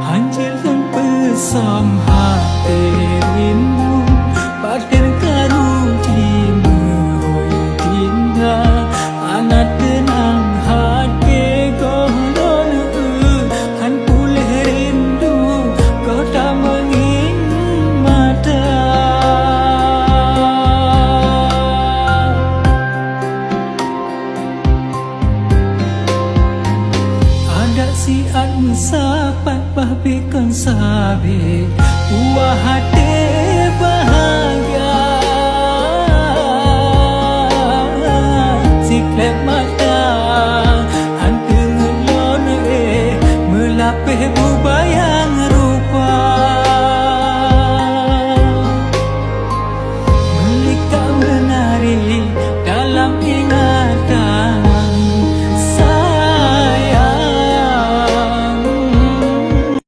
Anjir pesam hati rindu Paten karung timu tinggal anak tenang hati golon Han pulih rindu kau tak menging mata Ada siat mesapat bahbikan sabit Buah hati